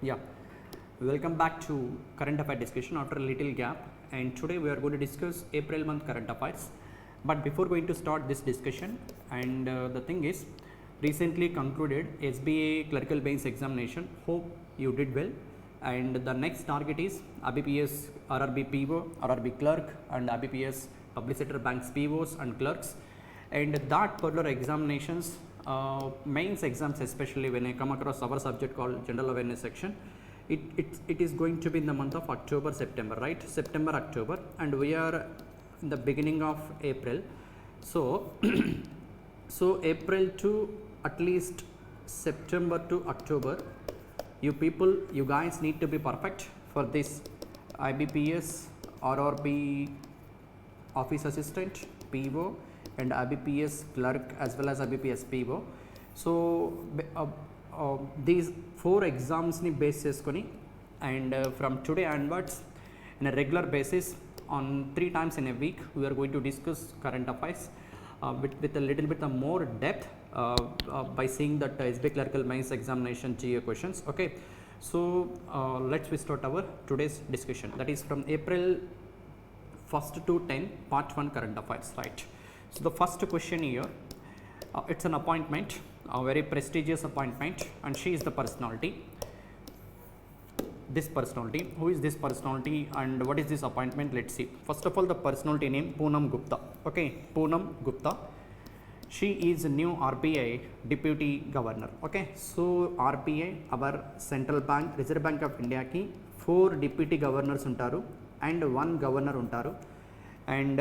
Yeah, welcome back to current affair discussion after a little gap, and today we are going to discuss April month current affairs. But before going to start this discussion, and the thing is, recently concluded SBA clerical mains examination. Hope you did well, and the next target is IBPS RRB PO, RRB clerk, and IBPS public sector banks POs and clerks, and that particular examinations. Mains exams, especially when I come across our subject called general awareness section, it is going to be in the month of October, September, right? September, October, and we are in the beginning of April. So so April to at least September to October, you guys need to be perfect for this IBPS RRB office assistant PO and IBPS clerk as well as IBPS PO. So these 4 exams ni base cheskoni, and from today onwards in a regular basis on 3 times in a week we are going to discuss current affairs with a little bit more depth by seeing that SBA clerical mains examination GA questions. Okay, so let's start our today's discussion, that is from April 1st to 10 part 1 current affairs, right? So the first question here, it's an appointment, a very prestigious appointment, and she is the personality. This personality, who is this personality and what is this appointment? Let's see. First of all, the personality name Poonam Gupta. Okay, Poonam Gupta. She is new RBI deputy governor. Okay, so RBI, our central bank, Reserve Bank of India ki 4 deputy governors untaru and 1 governor untaru. And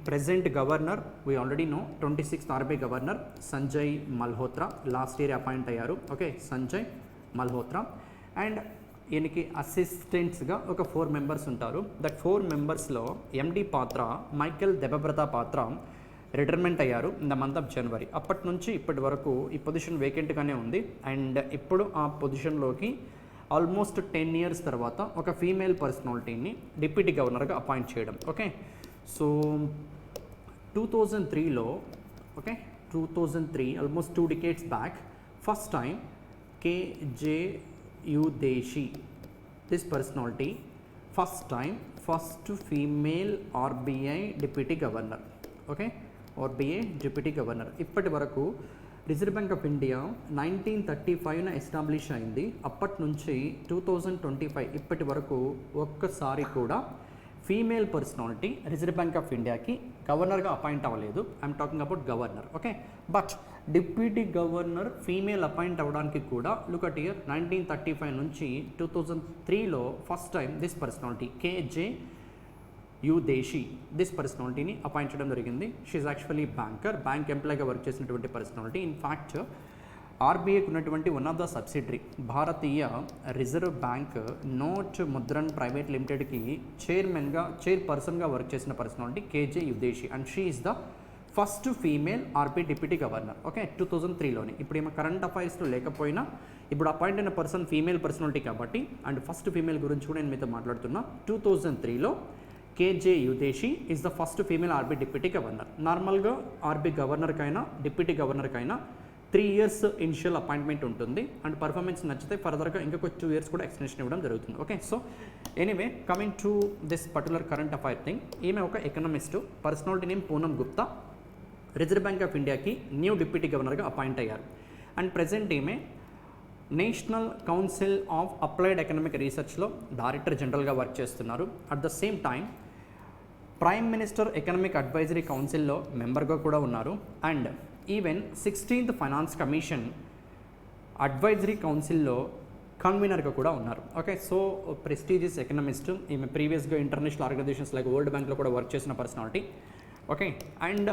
present governor we already know, 26th RBI governor Sanjay Malhotra, last year appoint ayyaru. Okay, Sanjay Malhotra, and ఈయనకి అసిస్టెంట్స్గా ఒక 4 members ఉంటారు. That 4 మెంబర్స్లో ఎండి పాత్ర Michael దెబ్బబ్రత పాత్ర retirement అయ్యారు in the month of January. అప్పటి నుంచి ఇప్పటి వరకు ఈ పొజిషన్ వేకెంట్గానే ఉంది, అండ్ ఇప్పుడు ఆ పొజిషన్లోకి ఆల్మోస్ట్ 10 years తర్వాత ఒక ఫీమేల్ పర్సనాలిటీని డిప్యూటీ గవర్నర్గా అపాయింట్ చేయడం. ఓకే, సో 2003లో, okay 2003, almost 2 decades back, first time KJ Udeshi, this personality, first female RBI deputy governor. Okay, RBI deputy governor. ఇప్పటి వరకు reserve bank of India 1935 establish అయింది. అప్పటి నుంచి 2025 ఇప్పటి వరకు ఒక్కసారి కూడా female personality reserve bank of ఇండియాకి గవర్నర్గా అపాయింట్ అవ్వలేదు. I'm talking about governor. Okay, but deputy governor female appoint అవ్వడానికి కూడా లుక్ అట్ ఇయర్ 1935 నుంచి 2003లో first time this personality KJ Udeshi this పర్సనాలిటీని అపాయింట్ చేయడం జరిగింది. షీఈ్ యాక్చువల్లీ బ్యాంక్ ఎంప్లాయ్గా వర్క్ చేసినటువంటి పర్సనాలిటీ. ఇన్ఫ్యాక్ట్ ఆర్బీఐకి ఉన్నటువంటి one of the subsidiary Bharatiya reserve bank note Mudran private లిమిటెడ్కి చైర్పర్సన్గా వర్క్ చేసిన personality KJ Udeshi, and she is the first female RBI deputy governor. Okay, 2003లోని. ఇప్పుడు ఏమో కరెంట్ అఫైర్స్లో లేకపోయినా ఇప్పుడు అపాయింట్ అయిన పర్సన్ ఫీమేల్ పర్సనాలిటీ కాబట్టి, అండ్ ఫస్ట్ ఫీమేల్ గురించి కూడా నేను మీతో మాట్లాడుతున్నా. 2003లో KJ Udeshi is the first female RBI deputy governor. నార్మల్గా ఆర్బీఐ గవర్నర్కైనా డిప్యూటీ గవర్నర్కైనా 3 years ఇనిషియల్ అపాయింట్మెంట్ ఉంటుంది, అండ్ పర్ఫార్మెన్స్ నచ్చితే ఫర్దర్గా ఇంకొక 2 years కూడా ఎక్స్టెన్షన్ ఇవ్వడం జరుగుతుంది. Okay, so anyway coming to this particular current affair thing, ఈమె ఒక economist, personality name Poonam Gupta, reserve bank of ఇండియాకి న్యూ డిప్యూటీ గవర్నర్గా అపాయింట్ అయ్యారు. అండ్ ప్రజెంట్ ఈమె national council of applied economic రీసెర్చ్లో డైరెక్టర్ జనరల్గా వర్క్ చేస్తున్నారు. At the same time prime minister economic advisory కౌన్సిల్లో మెంబర్గా కూడా ఉన్నారు, and even 16th finance commission advisory కౌన్సిల్లో కన్వీనర్గా కూడా ఉన్నారు. Okay, so prestigious economist. ఈమె ప్రీవియస్గా ఇంటర్నేషనల్ ఆర్గనైజేషన్స్ లైక్ వరల్డ్ బ్యాంక్లో కూడా వర్క్ చేసిన personality. Okay, and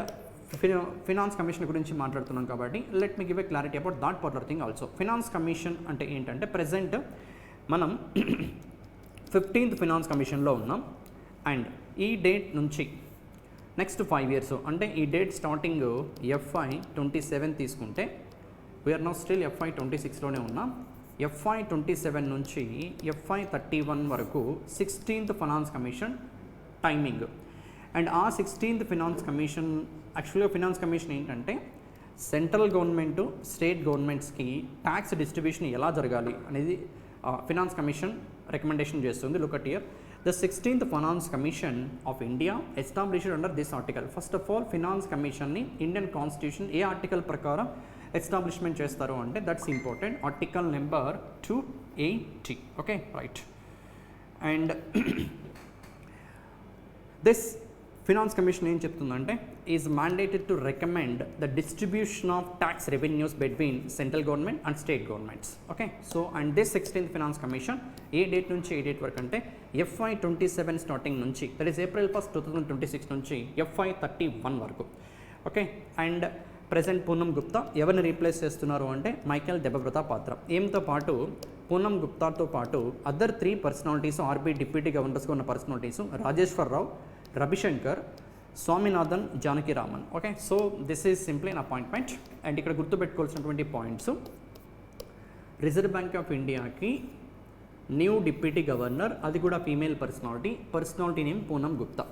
finance commission గురించి మాట్లాడుతున్నాం కాబట్టి let me give a clarity about that particular thing also. Finance commission అంటే ఏంటంటే, ప్రజెంట్ మనం 15th ఫినాన్స్ కమిషన్లో ఉన్నాం, అండ్ ఈ డేట్ నుంచి నెక్స్ట్ 5 years, అంటే ఈ డేట్ స్టార్టింగ్ FY 27 తీసుకుంటే వీఆర్ నౌ స్టిల్ FY 26లోనే ఉన్నాం. FY 27 నుంచి FY 31 వరకు 16th finance commission timing. And ఆ 16th ఫినాన్స్ కమిషన్, యాక్చువల్గా ఫినాన్స్ కమిషన్ ఏంటంటే సెంట్రల్ గవర్నమెంట్ స్టేట్ గవర్నమెంట్స్కి ట్యాక్స్ డిస్ట్రిబ్యూషన్ ఎలా జరగాలి అనేది ఫినాన్స్ కమిషన్ రికమెండేషన్ చేస్తుంది. Look at here. The 16th Finance Commission of India established under this article. First of all, Finance Commission ni Indian Constitution A article ప్రకారం establishment చేస్తారు అంటే that's important. Article number 280. Okay, right. And this finance commission ఏం చెప్తుందంటే is mandated to recommend the distribution of tax revenues between central government and state governments. Okay, so and this 16th finance commission A date నుంచి ఏ date వరకు అంటే FY27 starting నుంచి, that is April 1, 2026 నుంచి FY31 వరకు. Okay, and present Poonam Gupta ఎవరిని replace చేస్తున్నారు అంటే Michael దెబ్బవ్రత పాత్ర. ఏంతో పాటు పూనం గుప్తాతో పాటు అదర్ 3 పర్సనాలిటీస్ ఆర్బీ డిప్యూటీ గవర్నర్స్గా ఉన్న personalities Rajeshwar Rao, Ravishankar, Swaminathan, Janakiraman. Okay, so this is simply an appointment. And ఇక్కడ గుర్తుపెట్టుకోవాల్సినటువంటి పాయింట్స్, రిజర్వ్ బ్యాంక్ ఆఫ్ ఇండియాకి న్యూ డిప్యూటీ గవర్నర్, అది కూడా female personality name Poonam Gupta.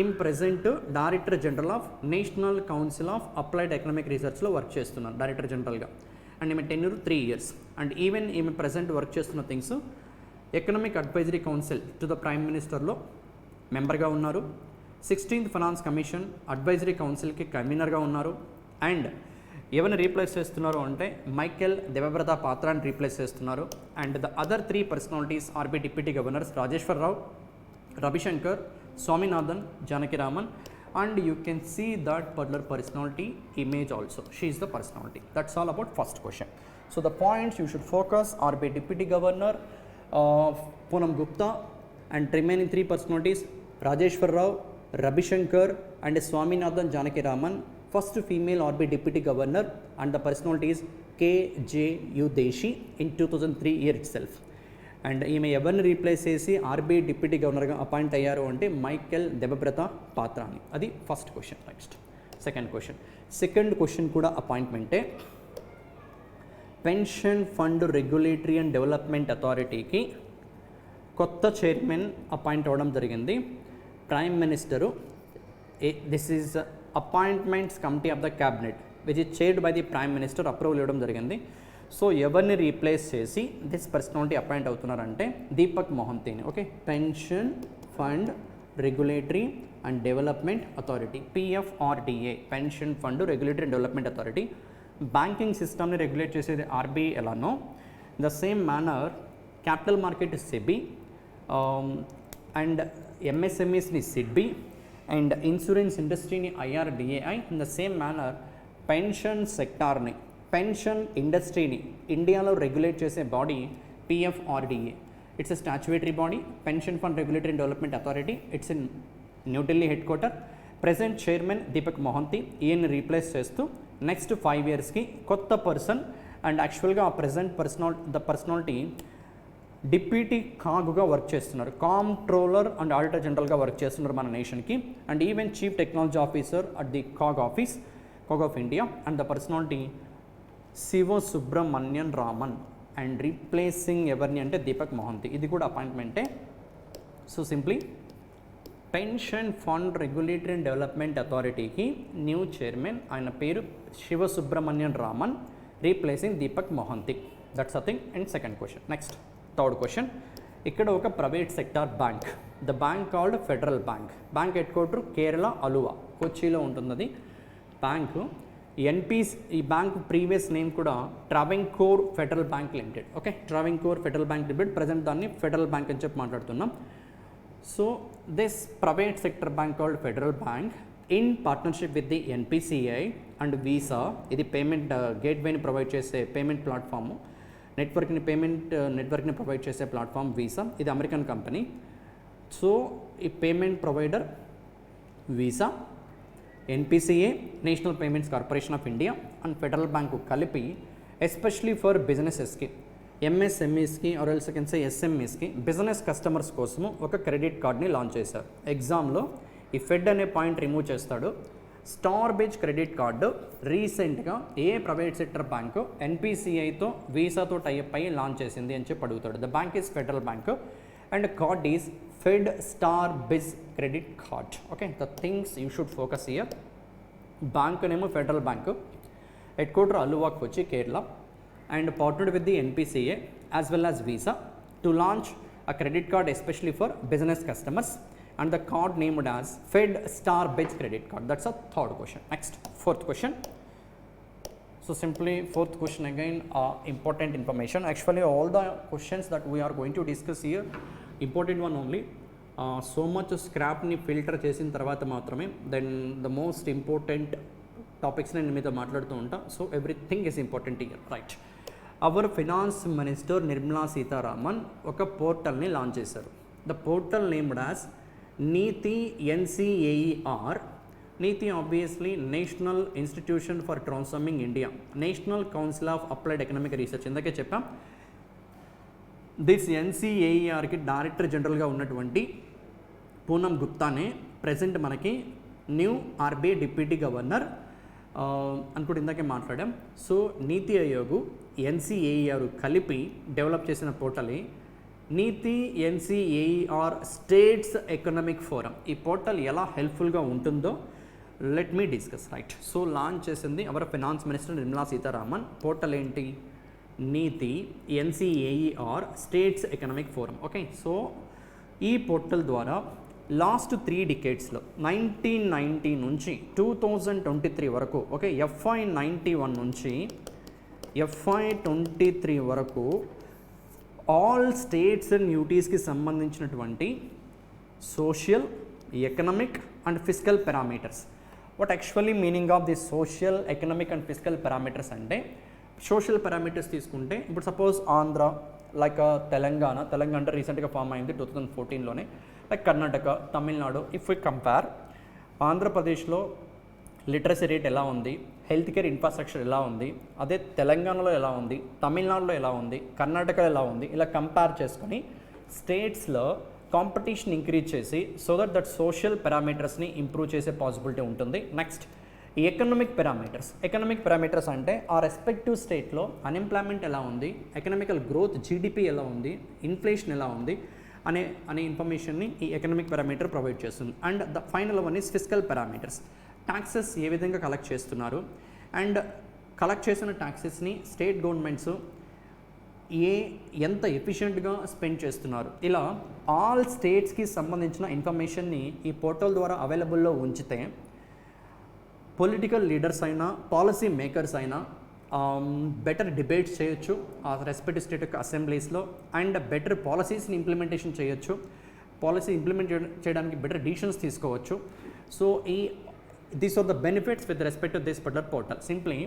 ఈమె present director general of national council of applied economic రీసెర్చ్లో work చేస్తున్నారు డైరెక్టర్ జనరల్గా. అండ్ ఈమె టెన్యూర్ 3 years. అండ్ ఈవెన్ ఈమె ప్రెజెంట్ వర్క్ చేస్తున్న things economic advisory council to the prime మినిస్టర్లో మెంబర్గా ఉన్నారు. 16th ఫైనాన్స్ కమిషన్ అడ్వైజరీ కౌన్సిల్కి కన్వీనర్గా ఉన్నారు. అండ్ ఎవరిని రీప్లేస్ చేస్తున్నారు అంటే మైకేల్ దెబ్బవ్రత పాత్రాన్ని రీప్లేస్ చేస్తున్నారు. And the other 3 personalities RB deputy governors Rajeshwara Rao, Ravishankar, Swaminathan, Janakiraman. And you can see that particular personality image also. She is the personality. That's all about first question. So the points you should focus are by Deputy Governor Poonam Gupta and remaining 3 personalities Rajeshwar Rao, Ravi Shankar and Swaminathan Janakiraman. First female RB Deputy Governor and the personality is K.J.U. Deshi in 2003 year itself. And ఈమె ఎవరిని replace చేసి RBI deputy గవర్నర్గా appoint అయ్యారు అంటే Michael దెబ్బవ్రత Patra అని. అది first question. Next second question కూడా అపాయింట్మెంటే. Pension fund regulatory and development అథారిటీకి కొత్త చైర్మన్ అపాయింట్ అవ్వడం జరిగింది. Prime minister this is appointments committee of the cabinet which is chaired by the prime minister approval ఇవ్వడం జరిగింది. సో ఎవరిని రీప్లేస్ చేసి దిస్ పర్సనాలిటీ అపాయింట్ అవుతున్నారంటే దీపక్ మొహంతీని. Okay, pension fund regulatory and development authority PFRDA, pension fund regulatory and development authority. Banking సిస్టమ్ని regulate చేసేది RBI ఎలానో the same manner capital market SEBI and MSMEస్ని SIDBI and insurance ఇండస్ట్రీని IRDAI. In the same manner pension సెక్టార్ని pension ఇండస్ట్రీని ఇండియాలో regulate చేసే body PFRDA. It's a statutory body. Pension fund regulatory and development authority, it's in New Delhi head quarter. Present chairman Deepak Mohanty. ఈయన్ని replace చేస్తూ next 5 yearsకి కొత్త person. And యాక్చువల్గా ఆ present personality deputy కాగ్గా work చేస్తున్నారు, కాంట్రోలర్ అండ్ ఆడిటర్ జనరల్గా వర్క్ చేస్తున్నారు మన నేషన్కి. And even chief technology officer at the CAG of India. And the personality Shiva Subrahmanyan Raman. And replacing ఎవరిని అంటే దీపక్ మొహంతి. ఇది కూడా అపాయింట్మెంటే. So simply pension fund regulatory and development అథారిటీకి న్యూ చైర్మన్, ఆయన పేరు Shiva Subrahmanyan Raman, replacing Deepak Mohanty. That's a thing. And second question. Next third question. ఇక్కడ ఒక private sector bank, the bank called Federal Bank. Bank head quarter Kerala Aluva, కొచ్చిలో ఉంటుంది అది బ్యాంకు. ఈ bank previous name కూడా Travancore Federal Bank limited. Okay, Travancore Federal Bank limited. Present దాన్ని Federal Bank అని చెప్పి మాట్లాడుతున్నాం. So this private sector bank called Federal Bank in partnership with the NPCI and Visa. ఇది పేమెంట్ గేట్వేని ప్రొవైడ్ చేసే payment platform, నెట్వర్క్ని provide చేసే ప్లాట్ఫామ్ వీసా. ఇది అమెరికన్ కంపెనీ. సో ఈ payment provider Visa, NPCA, National Payments Corporation of India and Federal Bank కలిపి especially for బిజినెసెస్కి, MSMEస్కి ఆర్ ఎల్స్ కెన్ సే SMEస్కి, బిజినెస్ కస్టమర్స్ కోసము ఒక క్రెడిట్ కార్డ్ని లాంచ్ చేశారు. ఎగ్జామ్లో ఈ ఫెడ్ అనే పాయింట్ రిమూవ్ చేస్తాడు. స్టార్ బేజ్ క్రెడిట్ కార్డు రీసెంట్గా ఏ ప్రైవేట్ సెక్టర్ బ్యాంకు NPCIతో వీసాతో టైప్ అయ్యి లాంచ్ చేసింది అని చెప్పి అడుగుతాడు. The bank is federal bank and card is Fed Star Biz Credit Card. Okay, the things you should focus here. Bank name Federal Bank, headquarter Aluva, Kochi, Kerala, and partnered with the NPCA as well as Visa to launch a credit card especially for business customers, and the card named as Fed Star Bridge credit card. That's a third question. Next, fourth question. So simply fourth question again, important information. Actually all the questions that we are going to discuss here, important one only. So much scrap ni filter చేసిన తర్వాత మాత్రమే then the most important topics నేను మీతో మాట్లాడుతూ ఉంటా. So everything is important here, right? Our finance minister Nirmala Sitharaman ఒక పోర్టల్ని launch చేశారు. The portal named as NITI NCAER. NITI obviously National Institution for Transforming India, National Council of Applied Economic Research. ఇందాకే చెప్పాం this ఎన్సిఏఈఆర్కి director జనరల్గా ఉన్నటువంటి Poonam గుప్తానే present మనకి new RBI deputy governor అనుకుంటే ఇందాకే మాట్లాడాం. సో నీతి ఆయోగ్ ఎన్సిఏఈఆర్ కలిపి డెవలప్ చేసిన పోర్టలే NITI NCAER States Economic Forum. ఈ పోర్టల్ ఎలా హెల్ప్ఫుల్గా ఉంటుందో let me discuss, right? So launch చేసింది our finance minister Nirmala Sitharaman. Portal ఏంటి? NITI NCAER States Economic Forum. Okay, so ఈ పోర్టల్ ద్వారా లాస్ట్ 3 డికేడ్స్లో 1990 నుంచి 2023 వరకు, ఓకే, FY 91 నుంచి FY 23 వరకు ఆల్ స్టేట్స్ అండ్ యూటీస్కి సంబంధించినటువంటి social, economic and physical parameters. What actually meaning of the social, economic and physical parameters అంటే, సోషల్ పారామీటర్స్ తీసుకుంటే ఇప్పుడు సపోజ్ ఆంధ్ర, లైక్ తెలంగాణ అంటే రీసెంట్గా ఫామ్ అయింది 2014లోనే, like Karnataka, Tamil Nadu. If we compare, ఆంధ్రప్రదేశ్లో లిటరసీ రేట్ ఎలా ఉంది, హెల్త్ కేర్ ఇన్ఫ్రాస్ట్రక్చర్ ఎలా ఉంది, అదే తెలంగాణలో ఎలా ఉంది, తమిళనాడులో ఎలా ఉంది, కర్ణాటకలో ఎలా ఉంది, ఇలా కంపేర్ చేసుకొని స్టేట్స్లో కాంపిటీషన్ ఇంక్రీజ్ చేసి సో దట్ సోషల్ పారామీటర్స్ని ఇంప్రూవ్ చేసే పాసిబిలిటీ ఉంటుంది. నెక్స్ట్, ఎకనామిక్ పారామీటర్స్ అంటే ఆ రెస్పెక్టివ్ స్టేట్లో అన్ఎంప్లాయ్మెంట్ ఎలా ఉంది, ఎకనామికల్ గ్రోత్, జీడిపి ఎలా ఉంది, ఇన్ఫ్లేషన్ ఎలా ఉంది అనే ఇన్ఫర్మేషన్ని ఈ ఎకనామిక్ పారామీటర్ ప్రొవైడ్ చేస్తుంది. And the final one is physical parameters. Taxes ఏ విధంగా కలెక్ట్ చేస్తున్నారు అండ్ కలెక్ట్ చేసిన ట్యాక్సెస్ని స్టేట్ గవర్నమెంట్స్ ఎంత ఎఫిషియెంట్గా స్పెండ్ చేస్తున్నారు, ఇలా ఆల్ స్టేట్స్కి సంబంధించిన ఇన్ఫర్మేషన్ని ఈ పోర్టల్ ద్వారా అవైలబుల్లో ఉంచితే పొలిటికల్ లీడర్స్ అయినా, పాలసీ మేకర్స్ అయినా బెటర్ డిబేట్స్ చేయొచ్చు ఆ రెస్పెక్టివ్ స్టేట్ యొక్క అసెంబ్లీస్లో, అండ్ బెటర్ పాలసీస్ని ఇంప్లిమెంటేషన్ చేయొచ్చు, పాలసీ ఇంప్లిమెంట్ చేయడానికి బెటర్ డిసిషన్స్ తీసుకోవచ్చు. So these are the benefits with respect to this particular portal. Simply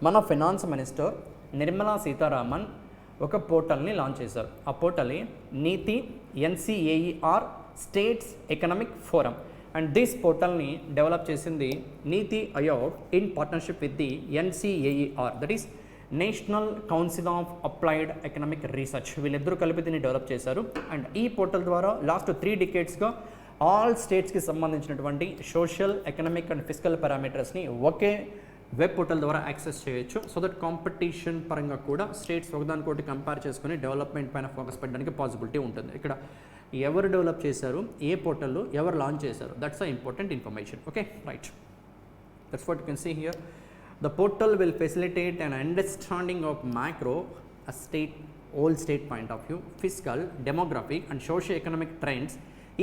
మన ఫైనాన్స్ మినిస్టర్ నిర్మలా సీతారామన్ ఒక పోర్టల్ని లాంచ్ చేశారు. ఆ పోర్టలే NITI NCAER States Economic Forum. And this పోర్టల్ని డెవలప్ చేసింది NITI Aayog in partnership with the NCAER, that is national council of applied economic research. వీళ్ళిద్దరూ కలిపి దీన్ని డెవలప్ చేశారు. అండ్ ఈ పోర్టల్ ద్వారా లాస్ట్ 3 డికేడ్స్గా ఆల్ స్టేట్స్కి సంబంధించినటువంటి సోషల్, ఎకనామిక్ అండ్ ఫిజికల్ పారామీటర్స్ని ఒకే వెబ్ పోర్టల్ ద్వారా యాక్సెస్ చేయొచ్చు. సో దట్ కాంపిటీషన్ పరంగా కూడా స్టేట్స్ ఒకదానికోటి కంపేర్ చేసుకుని డెవలప్మెంట్ పైన ఫోకస్ పెట్టడానికి పాసిబిలిటీ ఉంటుంది. ఇక్కడ ఎవరు డెవలప్ చేశారు, ఏ పోర్టల్లో ఎవరు లాంచ్ చేశారు, that's a important information. Okay, right, that's what you can see here. The portal will facilitate an understanding of macro, a state, all state point of view, fiscal, demographic and socio-economic trends,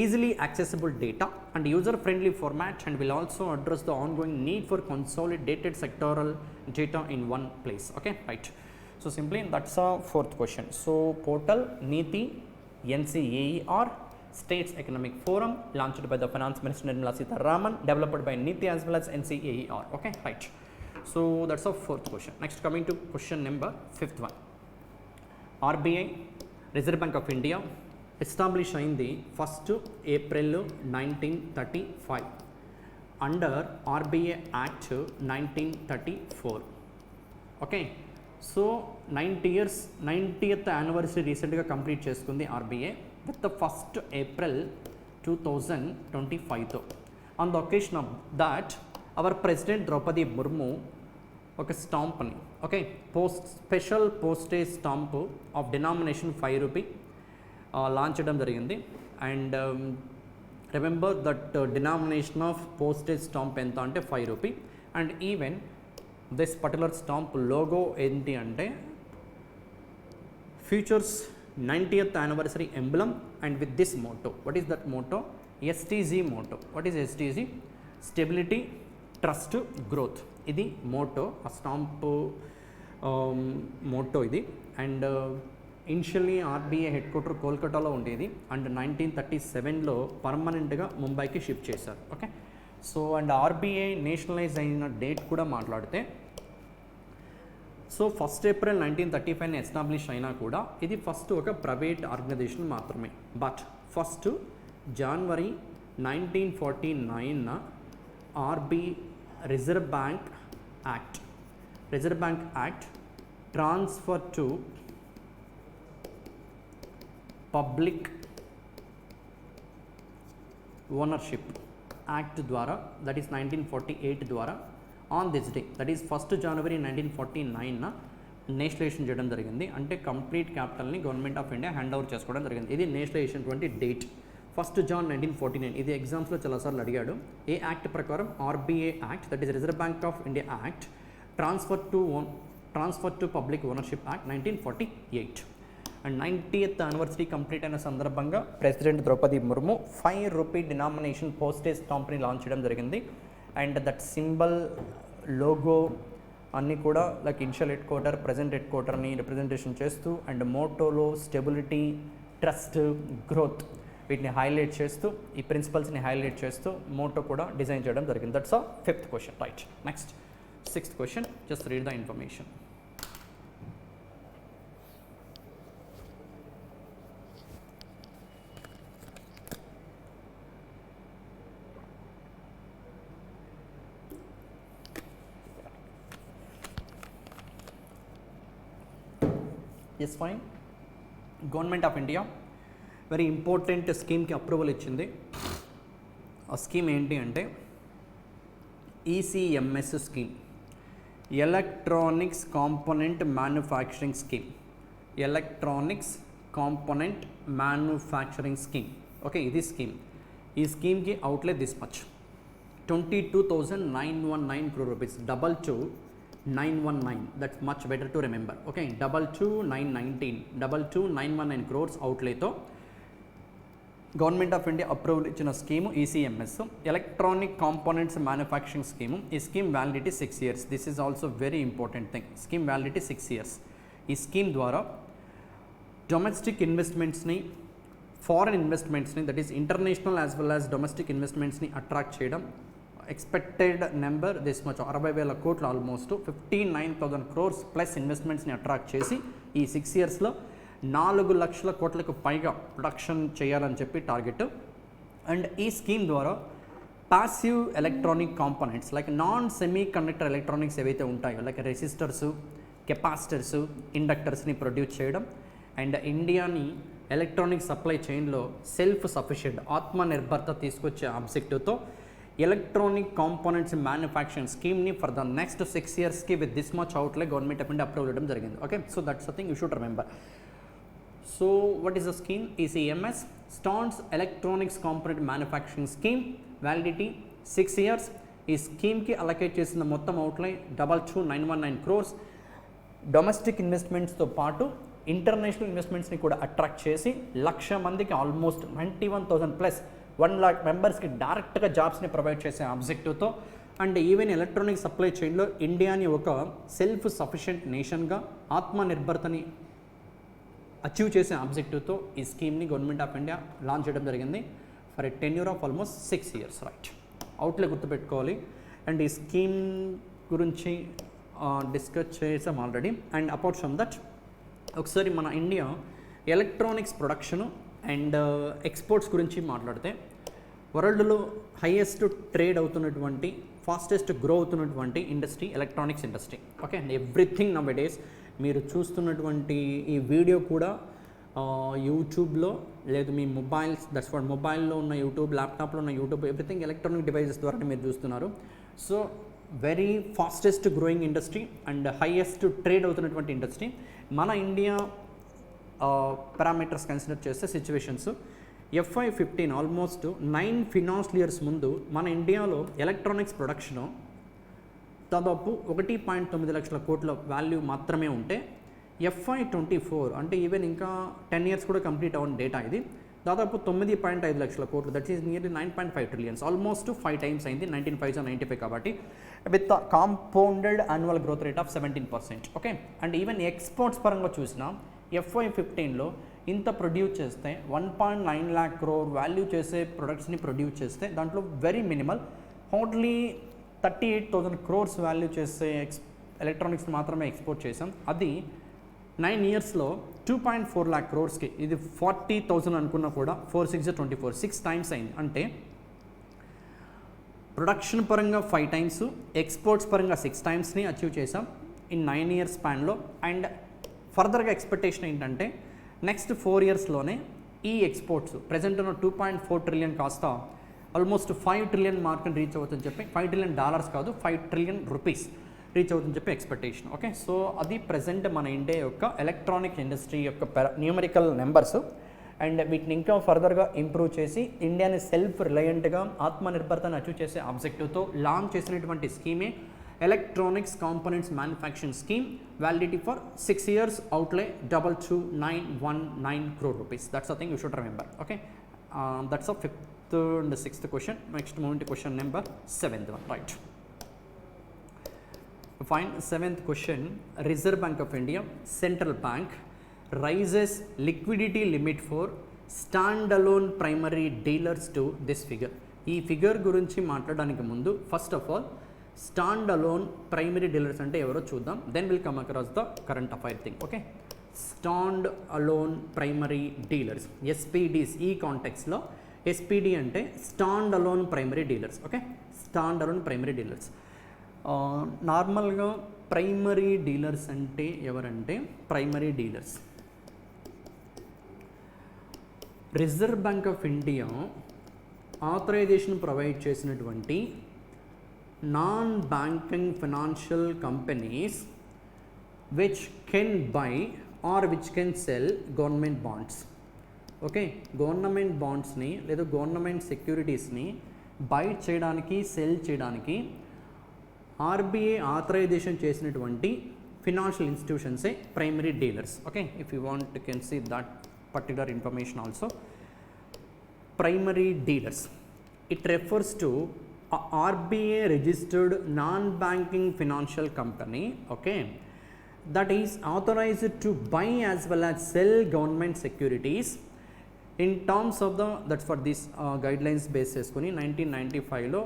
easily accessible data and user-friendly format, and will also address the ongoing need for consolidated sectoral data in one place. Okay, right. So simply that's a fourth question. So portal NITI NCAER States Economic Forum, launched by the Finance Minister Nirmala Sitharaman, developed by NITI as well as NCAER. Okay, right. So that's our fourth question. Next, coming to question number 5th one. RBI, Reserve Bank of India, established in the 1st April 1935 under RBI Act 1934. Okay, so 90th anniversary recently complete చేసుకుంది RBI with the 1st April 2025. On the occasion of that, our president Droupadi Murmu ఒక స్టాంప్ని, okay, special postage stamp of denomination 5 rupee launch చేయడం జరిగింది. And remember that denomination of postage stamp ఎంత అంటే 5 rupee. And even this particular stamp logo ఏంటి అంటే futures 90th anniversary emblem and with this motto. What is that motto? STG motto. What is STG? Stability, Trust, Growth. ఇది motto, a stamp motto ఇది. And initially RBI head quarter కోల్కతాలో ఉండేది and 1937లో పర్మనెంట్గా ముంబైకి shift చేశారు. Okay, so and RBI nationalise అయిన date కూడా మాట్లాడితే సో 1st April 1935 ఎస్టాబ్లిష్ అయినా కూడా ఇది ఫస్ట్ ఒక ప్రైవేట్ ఆర్గనైజేషన్ మాత్రమే. But 1st January 1949 RB Reserve Bank act transfer to public ownership act ద్వారా, దట్ ఈస్ 1948 ద్వారా on this day, that is 1st January 1949 nationalisation చేయడం జరిగింది. అంటే కంప్లీట్ క్యాపిటల్ని government of India hand over చేసుకోవడం జరిగింది. ఇది నేషనలైజేషన్ డేట్ 1st June 1949. ఇది ఎగ్జామ్స్లో చాలాసార్లు అడిగాడు. ఏ యాక్ట్ ప్రకారం? RBI act, that is Reserve bank of India act, transfer to public ownership act 1948. And 90th anniversary complete అయిన సందర్భంగా president Droupadi Murmu ₹5 denomination postage స్టాంప్ని లాంచ్ చేయడం జరిగింది. అండ్ దట్ సింబల్, లోగో అన్నీ కూడా like initial head quarter, present head క్వార్టర్ని representation చేస్తూ and మోటోలో స్టెబిలిటీ, ట్రస్ట్, గ్రోత్ వీటిని హైలైట్ చేస్తూ, ఈ ప్రిన్సిపల్స్ని హైలైట్ చేస్తూ మోటో కూడా డిజైన్ చేయడం జరిగింది. That's 5th question. Right, next 6th question. Just read the information. Yes fine. Government of India very important స్కీమ్కి అప్రూవల్ ఇచ్చింది. ఆ స్కీమ్ ఏంటి అంటే ECMS scheme, electronics component manufacturing scheme. Electronics component manufacturing scheme. Okay, ఇది scheme. ఈ స్కీమ్కి outlay this much, 22,919 crore rupees. 22,919, that's much better to remember. Okay, 22,919 crores అవుట్లేతో government of India approval ఇచ్చిన scheme ECMS, electronic components manufacturing scheme. ఈ scheme validity 6 years. This is also very important thing. Scheme validity 6 years. ఈ scheme ద్వారా domestic ఇన్వెస్ట్మెంట్స్ని, foreign ఇన్వెస్ట్మెంట్స్ని, that is international as well as domestic ఇన్వెస్ట్మెంట్స్ని attract చేయడం. Expected number this much, 60,000 కోట్లు, almost 59,000 crores plus ఇన్వెస్ట్మెంట్స్ని attract చేసి ఈ 6 yearsలో 4 లక్షల కోట్లకు పైగా ప్రొడక్షన్ చేయాలని చెప్పి టార్గెట్. అండ్ ఈ స్కీమ్ ద్వారా passive electronic components like non semi conductor electronics ఏవైతే ఉంటాయో లైక్ రెసిస్టర్స్, కెపాసిటర్స్, ఇండక్టర్స్ని ప్రొడ్యూస్ చేయడం అండ్ ఇండియాని ఎలక్ట్రానిక్ సప్లై చైన్లో సెల్ఫ్ సఫిషియెంట్, ఆత్మనిర్భరత తీసుకొచ్చే ఆబ్జెక్టివ్తో ఎలక్ట్రానిక్ కాంపోనెంట్స్ మ్యానుఫ్యాక్చరింగ్ స్కీమ్ని ఫర్ ద నెక్స్ట్ 6 yearsకి with this much outlay government of India approve చేయడం జరిగింది. Okay, so that's the thing you should remember. So what is the scheme? ECMS, stands electronics component manufacturing scheme, validity 6 years. ఈ స్కీమ్కి allocate చేసిన మొత్తం అవుట్లే 22,919 crores. Domestic ఇన్వెస్ట్మెంట్స్తో పాటు international ఇన్వెస్ట్మెంట్స్ని కూడా attract చేసి 1,00,000 మందికి almost 91,000 plus 1 lakh మెంబర్స్కి డైరెక్ట్గా జాబ్స్ని ప్రొవైడ్ చేసే ఆబ్జెక్టివ్తో అండ్ ఈవెన్ ఎలక్ట్రానిక్ సప్లై చైన్లో ఇండియాని ఒక సెల్ఫ్ సఫిషియెంట్ నేషన్గా, ఆత్మనిర్భరతని అచీవ్ చేసే ఆబ్జెక్టివ్తో ఈ స్కీమ్ని గవర్నమెంట్ ఆఫ్ ఇండియా లాంచ్ చేయడం జరిగింది for a tenure of almost 6 years. Right, outlay గుర్తుపెట్టుకోవాలి. అండ్ ఈ స్కీమ్ గురించి డిస్కస్ చేసాం already. And apart from that ఒకసారి మన India electronics production and exports గురించి మాట్లాడితే వరల్డ్లో హైయెస్ట్ ట్రేడ్ అవుతున్నటువంటి, ఫాస్టెస్ట్ గ్రో అవుతున్నటువంటి industry electronics industry. Okay, and everything nowadays మీరు చూస్తున్నటువంటి ఈ వీడియో కూడా యూట్యూబ్లో లేదు మీ మొబైల్స్, దట్స్ వాట్ మొబైల్లో ఉన్న యూట్యూబ్, ల్యాప్టాప్లో ఉన్న యూట్యూబ్, ఎవ్రీథింగ్ ఎలక్ట్రానిక్ డివైజెస్ ద్వారా మీరు చూస్తున్నారు. So very fastest growing industry and highest trade అవుతున్నటువంటి ఇండస్ట్రీ. మన ఇండియా పారామీటర్స్ కన్సిడర్ చేస్తే situations FY15 almost 9 financial years ముందు మన ఇండియాలో ఎలక్ట్రానిక్స్ ప్రొడక్షన్ దాదాపు 1.9 లక్షల కోట్ల వాల్యూ మాత్రమే ఉంటే FY24 అంటే ఈవెన్ ఇంకా 10 years కూడా కంప్లీట్ అవ్వని డేటా ఇది. దాదాపు 9.5 లక్షల కోట్లు, that is nearly 9.5 trillions, almost 5 times అయింది. 19 or 95 కాబట్టి with compounded annual growth rate of 17%. Okay, and even exports పరంగా చూసినా FY15లో ఇంత ప్రొడ్యూస్ చేస్తే 1.9 lakh crore వాల్యూ చేసే ప్రొడక్ట్స్ని ప్రొడ్యూస్ చేస్తే దాంట్లో very minimal hardly 38,000 crores value చేసే ఎలక్ట్రానిక్స్ మాత్రమే ఎక్స్పోర్ట్ చేసాం. అది 9 yearsలో 2.4 lakh crores, ఇది 40,000 అనుకున్నా కూడా 4 6 24 6 times అయింది. అంటే ప్రొడక్షన్ పరంగా 5 times, ఎక్స్పోర్ట్స్ పరంగా 6 timesని అచీవ్ చేసాం ఇన్ 9 years స్పాన్లో. అండ్ ఫర్దర్గా ఎక్స్పెక్టేషన్ ఏంటంటే నెక్స్ట్ 4 yearsలోనే ఈ ఎక్స్పోర్ట్స్ ప్రజెంట్ ఉన్న 2.4 trillion కాస్త ఆల్మోస్ట్ 5 trillion మార్క్ని రీచ్ అవుతుందని చెప్పి, $5 trillion కాదు, 5 trillion rupees రీచ్ అవుతుందని చెప్పి ఎక్స్పెక్టేషన్. ఓకే, సో అది ప్రజెంట్ మన ఇండియా యొక్క ఎలక్ట్రానిక్ ఇండస్ట్రీ యొక్క న్యూమరికల్ నెంబర్స్. అండ్ వీటిని ఇంకా ఫర్దర్గా ఇంప్రూవ్ చేసి ఇండియాని సెల్ఫ్ రిలయంట్గా ఆత్మనిర్భరతను అచీవ్ చేసే ఆబ్జెక్టివ్తో లాంచ్ చేసినటువంటి స్కీమే electronics components manufacturing scheme. Validity for 6 years, outlay 22,919 crore rupees. That's the thing you should remember. Okay, that's the 5th and 6th question. Next, moving to question number 7th one. Right, fine. 7th question, Reserve Bank of India, Central Bank raises liquidity limit for standalone primary dealers to this figure. ఈ figure గురించి మాట్లాడడానికి ముందు first of all stand alone primary dealers అంటే ఎవరో చూద్దాం, then will come across the current affair thing. Okay, stand alone primary dealers, SPDs. ఈ కాంటెక్స్లో SPD అంటే stand alone primary dealers. Okay, stand alone primary dealers. నార్మల్గా primary dealers అంటే ఎవరంటే, primary dealers Reserve bank of India authorisation provide చేసినటువంటి non banking financial companies which can buy or which can cell government bonds. Okay, government బాండ్స్ని లేదా government సెక్యూరిటీస్ని buy చేయడానికి, sell చేయడానికి RBI authorisation చేసినటువంటి ఫినాన్షియల్ ఇన్స్టిట్యూషన్సే primary dealers. Okay, if you want you can see that particular information also. Primary dealers, it refers to RBA registered non-banking financial company, okay, that is authorized to buy as well as sell government securities in terms of the, that's for this guidelines basis koni 1995 lo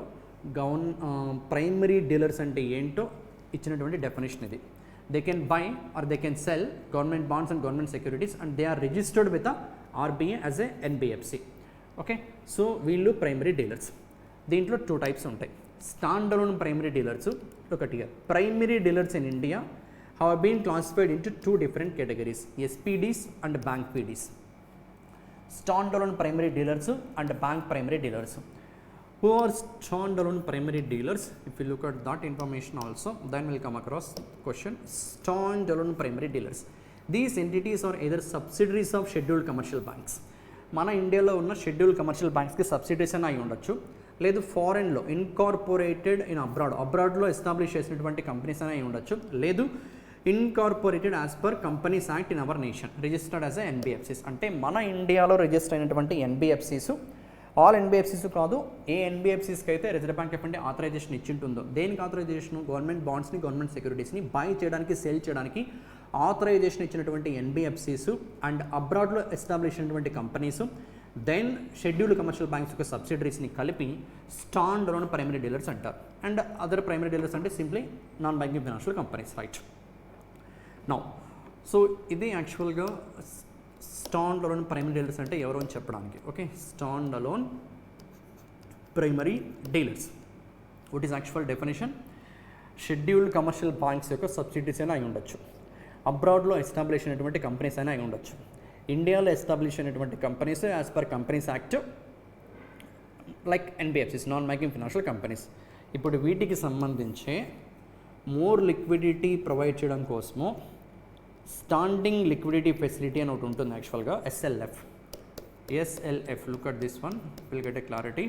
primary dealers ante ento ichinaటువంటి definition idi. They can buy or they can sell government bonds and government securities and they are registered with the RBA as a NBFC. Okay, so వీళ్ళు primary dealers. దీంట్లో 2 types ఉంటాయి. Stand alone primary dealers ఒకటిగా. Primary dealers in India have been classified into 2 different categories, SPDs and bank PDs. Stand alone primary dealers and bank primary dealers. Who are stand-alone primary dealers? If you look at that information also, then we'll come across question. Stand-alone primary dealers. These entities are either subsidiaries of scheduled commercial banks. మన ఇండియాలో ఉన్న schedule commercial బ్యాంక్స్కి subsidies అని అయి ఉండొచ్చు, లేదు ఫారెన్లో incorporated in అబ్రాడ్లో establish చేసినటువంటి companies అని అయి ఉండొచ్చు, లేదు incorporated as per companies act in our nation, registered as a NBFCs. అంటే మన ఇండియాలో రిజిస్టర్ అయినటువంటి ఎన్బిఎఫ్సిస్, ఆల్ ఎన్బిఎఫ్సిస్ కాదు, ఏ ఎన్బిఎఫ్సిస్కి అయితే Reserve bank of India authorisation ఇచ్చింటుందో. దేనికి ఆథరైజేషన్? గవర్నమెంట్ బాండ్స్ని, గవర్నమెంట్ సెక్యూరిటీస్ని బై చేయడానికి, సేల్ చేయడానికి ఆథరైజేషన్ ఇచ్చినటువంటి ఎన్బిఎఫ్సిస్ అండ్ అబ్రాడ్లో ఎస్టాబ్లిష్ అయినటువంటి companies, then scheduled commercial banks యొక్క సబ్సిడరీస్ని కలిపి స్టాండ్ అలోన్ ప్రైమరీ డీలర్స్ అంటారు. అండ్ అదర్ ప్రైమరీ డీలర్స్ అంటే simply non banking financial companies, right. Now so ఇది యాక్చువల్గా స్టాండ్ అలోన్ ప్రైమరీ డీలర్స్ అంటే ఎవరు అని చెప్పడానికి. Okay, stand alone primary dealers, what is actual definition? Scheduled commercial banks యొక్క subsidies అయినా అయి ఉండొచ్చు, అబ్రాడ్లో ఎస్టాబ్లిష్ అయినటువంటి కంపెనీస్ అయినా అయి ఉండొచ్చు, ఇండియాలో ఎస్టాబ్లిష్ అయినటువంటి companies as per companies act like NBFCs, non banking financial companies. ఇప్పుడు వీటికి సంబంధించి మోర్ లిక్విడిటీ ప్రొవైడ్ చేయడం కోసము స్టాండింగ్ లిక్విడిటీ ఫెసిలిటీ అని ఒకటి ఉంటుంది యాక్చువల్గా, SLF. Look at this one, will get a clarity.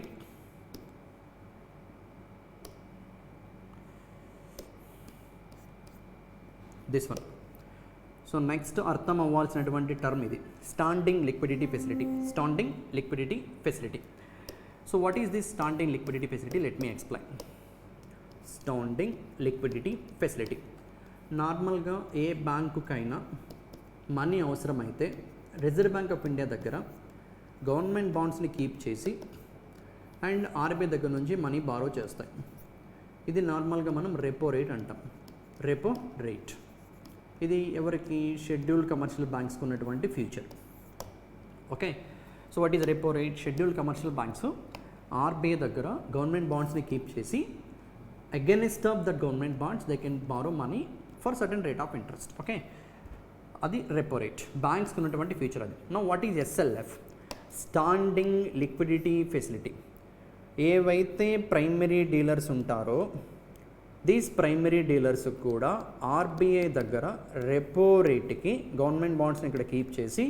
This one, so next అర్థం అవ్వాల్సినటువంటి టర్మ్ ఇది, standing liquidity facility. Standing liquidity facility. So what is this standing liquidity facility? Let me explain. Standing liquidity facility, నార్మల్గా ఏ బ్యాంకుకైనా money అవసరమైతే reserve bank of India దగ్గర government బాండ్స్ని keep చేసి and RBI దగ్గర నుంచి money borrow చేస్తాయి. ఇది నార్మల్గా మనం రెపో రేట్ అంటాం. రెపో రేట్ ఇది ఎవరికి? షెడ్యూల్డ్ కమర్షియల్ బ్యాంక్స్కి ఉన్నటువంటి future. Okay, so what is repo rate? Scheduled commercial banks RBI దగ్గర గవర్నమెంట్ బాండ్స్ని కీప్ చేసి against of that government bonds they can borrow money for certain rate of interest. Okay, అది repo rate, బ్యాంక్స్కి ఉన్నటువంటి future అది. Now what is SLF? Standing liquidity facility. ఏవైతే primary dealers ఉంటారో these primary dealers కూడా RBI దగ్గర repo రేట్కి government బాండ్స్ని ఇక్కడ కీప్ చేసి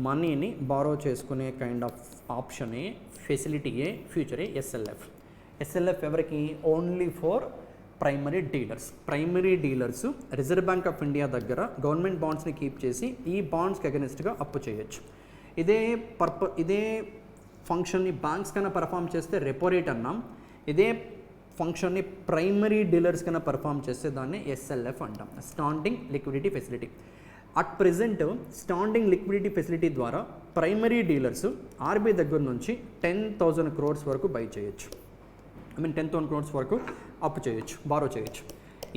మనీని బారో చేసుకునే కైండ్ ఆఫ్ ఆప్షనే, ఫెసిలిటీయే, ఫ్యూచరే ఎస్ఎల్ఎఫ్. ఎస్ఎల్ఎఫ్ ఎవరికి? Only for primary dealers. Primary dealers Reserve bank of India దగ్గర గవర్నమెంట్ బాండ్స్ని కీప్ చేసి ఈ బాండ్స్కి అగెనిస్ట్గా అప్పు చేయొచ్చు. ఇదే ఫంక్షన్ని బ్యాంక్స్ కన్నా పర్ఫామ్ చేస్తే రెపో రేట్ అన్నాం. ఇదే ఫంక్షన్ని ప్రైమరీ డీలర్స్ కన్నా పర్ఫామ్ చేస్తే దాన్ని ఎస్ఎల్ఎఫ్ అంటాం, standing liquidity facility. At present standing liquidity facility ద్వారా ప్రైమరీ డీలర్స్ ఆర్బీఐ దగ్గర నుంచి 10,000 crores వరకు బై చేయొచ్చు. 10,000 crores వరకు అప్పు చేయొచ్చు, బారో చేయొచ్చు.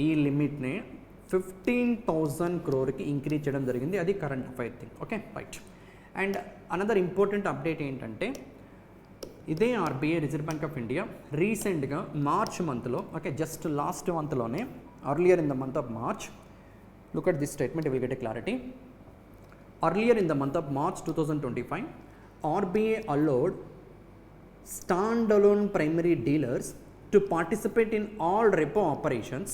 ఈ లిమిట్ని 15,000 crore ఇంక్రీజ్ చేయడం జరిగింది. అది current affair thing. Okay, right. And another important update ఏంటంటే ఇదే RBI Reserve bank of India రీసెంట్గా మార్చ్ మంత్లో, ఓకే, జస్ట్ లాస్ట్ మంత్లోనే, earlier in the month of March, look at this statement, you will get a clarity. Earlier in the month of March 2025, RBI allowed standalone primary dealers to participate in all repo operations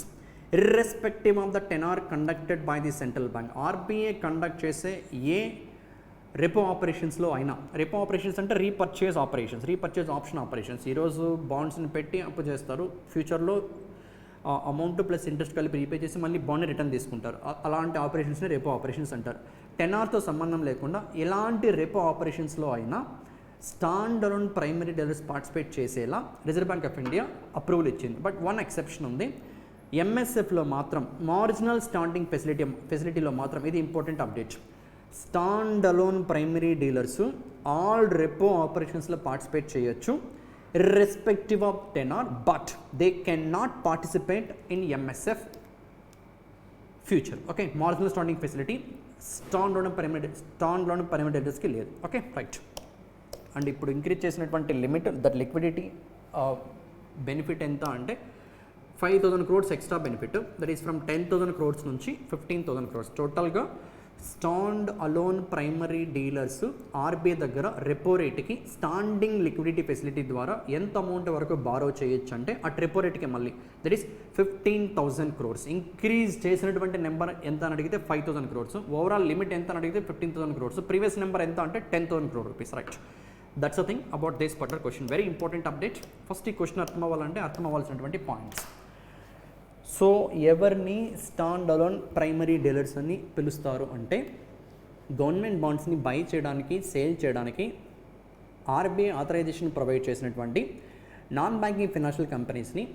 irrespective of the tenor conducted by the central bank. RBI conduct చేసే ఏ repo ఆపరేషన్స్లో అయినా, repo operations అంటే repurchase operations, repurchase option operations. ఈరోజు బాండ్స్ని పెట్టి అప్పు చేస్తారు, ఫ్యూచర్లో amount plus interest కలిపి రీపే చేసి మళ్ళీ బాండ్ని రిటర్న్ తీసుకుంటారు. అలాంటి ఆపరేషన్స్ని రెపో ఆపరేషన్స్ అంటారు. టెనార్తో సంబంధం లేకుండా ఎలాంటి రెపో ఆపరేషన్స్లో అయినా stand alone primary dealers participate చేసేలా Reserve bank of India approval ఇచ్చింది. బట్ వన్ ఎక్సెప్షన్ ఉంది, ఎంఎస్ఎఫ్లో మాత్రం, మార్జినల్ స్టాండింగ్ ఫెసిలిటీలో మాత్రం, ఇది important update, stand alone primary dealers all repo ఆపరేషన్స్లో పార్టిసిపేట్ చేయొచ్చు irrespective of tenor, but they cannot participate in MSF future. Okay, marginal standing facility stand alone pyramid డీలర్స్కి లేదు. Okay, right. And ఇప్పుడు increase చేసినటువంటి limit, that liquidity benefit ఎంత అంటే 5,000 crores extra benefit, that is from 10,000 crores నుంచి 15,000 crores. టోటల్గా stand alone primary dealers RBI దగ్గర repo రేట్కి standing liquidity facility ద్వారా ఎంత అమౌంట్ వరకు బారో చేయొచ్చు అంటే అట్ రెపో రేట్కి మళ్ళీ దట్ ఈస్ 15,000 crores. ఇంక్రీజ్ చేసినటువంటి నెంబర్ ఎంత అని అడిగితే 5,000 crores, ఓవరాల్ లిమిట్ ఎంత అని అడిగితే 15,000 crores, ప్రీవియస్ నెంబర్ ఎంత అంటే 10,000 crore rupees. Right, that's a thing about this particular question. Very important update. First ఈ క్వశ్చన్ అర్థం అవ్వాలంటే అర్థం అవ్వాల్సినటువంటి పాయింట్స్. సో ఎవరిని స్టాండ్ అలోన్ ప్రైమరీ డీలర్స్ అని పిలుస్తారు అంటే గవర్నమెంట్ బాండ్స్ని బై చేయడానికి, సేల్ చేయడానికి ఆర్బీఐ ఆథరైజేషన్ ప్రొవైడ్ చేసినటువంటి నాన్ బ్యాంకింగ్ ఫైనాన్షియల్ కంపెనీస్ని,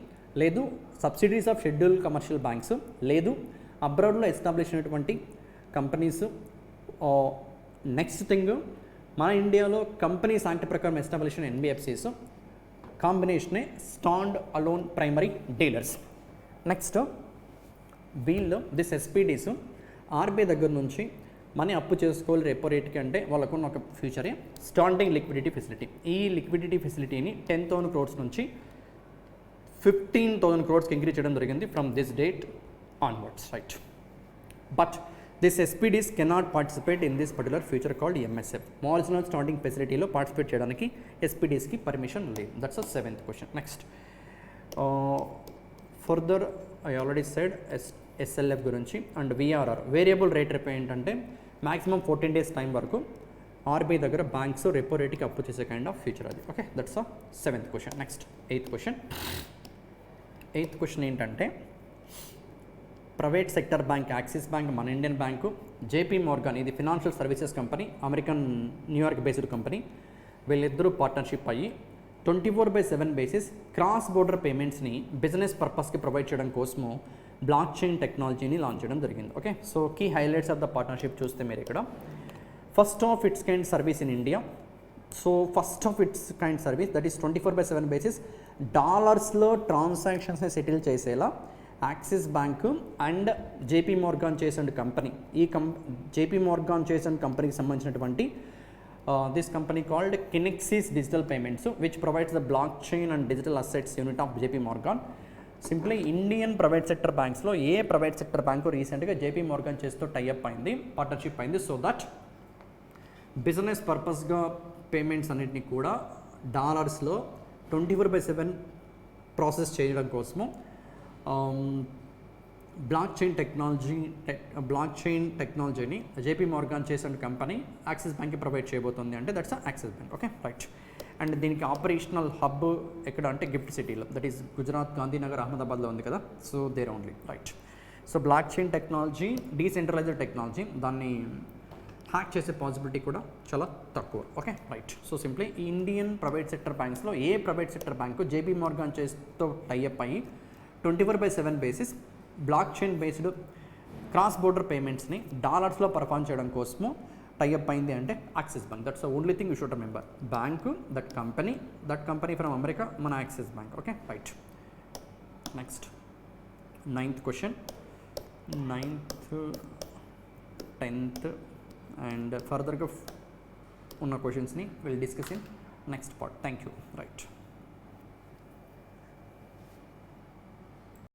లేదు subsidies of schedule commercial banks, లేదు అబ్రాడ్లో ఎస్టాబ్లిష్ అయినటువంటి కంపెనీస్. నెక్స్ట్ థింగ్, మన ఇండియాలో కంపెనీస్ యాక్ట్ ప్రకారం ఎస్టాబ్లిష్ అయిన NBFCs కాంబినేషనే stand alone primary dealers. Next వీళ్ళు దిస్ ఎస్పీడీస్ ఆర్బీఐ దగ్గర నుంచి మనీ అప్పు చేసుకోవాలి రెపో రేట్కి అంటే వాళ్ళకున్న ఒక ఫ్యూచరే స్టాండింగ్ లిక్విడిటీ ఫెసిలిటీ. ఈ లిక్విడిటీ ఫెసిలిటీని 10,000 crores నుంచి 15,000 crores ఇంక్రీజ్ చేయడం జరిగింది from this date onwards. Right, but this SPDs cannot participate in this particular future called MSF. Marginal standing ఫెసిలిటీలో పార్టిసిపేట్ చేయడానికి ఎస్పీడీస్కి పర్మిషన్ లేదు. That's a 7th question. Next further I already said SLF గురించి. And VRR variable rate repo ఏంటంటే maximum 14 days time వరకు ఆర్బీఐ దగ్గర బ్యాంక్స్ రెపో రేట్కి అప్పు చేసే కైండ్ ఆఫ్ ఫ్యూచర్ అది. Okay, that's a 7th question. Next 8th question. 8th question ఏంటంటే private sector bank Axis Bank, మన ఇండియన్ బ్యాంకు, జేపీ మోర్గాన్ ఇది financial services company, American New York based company, వీళ్ళిద్దరూ partnership అయ్యి 24/7 basis cross border పేమెంట్స్ని business పర్పస్కి provide చేయడం కోసము block chain టెక్నాలజీని లాంచ్ చేయడం జరిగింది. Okay, so key highlights of the partnership చూస్తే మీరు ఇక్కడ first of it's kind service in India. So first of it's kind service that is 24/7 basis డాలర్స్లో ట్రాన్సాక్షన్స్ని సెటిల్ చేసేలా Axis bank and JP Morgan Chase and company, JP Morgan Chase and కంపెనీకి సంబంధించినటువంటి this company called Kinexys Digital Payments, which provides the blockchain and digital assets unit of JP Morgan. Simply Indian private sector బ్యాంక్స్లో a private sector bank రీసెంట్గా JP Morgan చేస్తూ tie up అయింది, partnership అయింది. So that business పర్పస్గా payments అన్నింటినీ కూడా డాలర్స్లో 24/7 process చేయడం కోసము బ్లాక్ చైన్ టెక్నాలజీని JP Morgan Chase and company Axis బ్యాంక్కి ప్రొవైడ్ చేయబోతుంది. అంటే that's Axis bank. Okay, right. And దీనికి ఆపరేషనల్ హబ్ ఎక్కడ అంటే గిఫ్ట్ సిటీలో, దట్ ఈస్ గుజరాత్, గాంధీనగర్, అహ్మదాబాద్లో ఉంది కదా. So there only, right. So block chain technology decentralised technology, దాన్ని హ్యాక్ చేసే పాసిబిలిటీ కూడా చాలా తక్కువ. Okay, right. So simply Indian private sector బ్యాంక్స్లో a private sector bank JP Morgan చేస్తో టైఅప్ అయ్యి 24/7 basis block chain based cross border పేమెంట్స్ని డాలర్స్లో పర్ఫామ్ చేయడం కోసము టైఅప్ అయింది అంటే Axis bank. That's the only thing you should remember. Bank, that company from America, మన Axis bank. Okay, right. Next 9th question, 9th 10th and ఫర్దర్గా ఉన్న క్వశ్చన్స్ని will discuss in next part. Thank you. Right.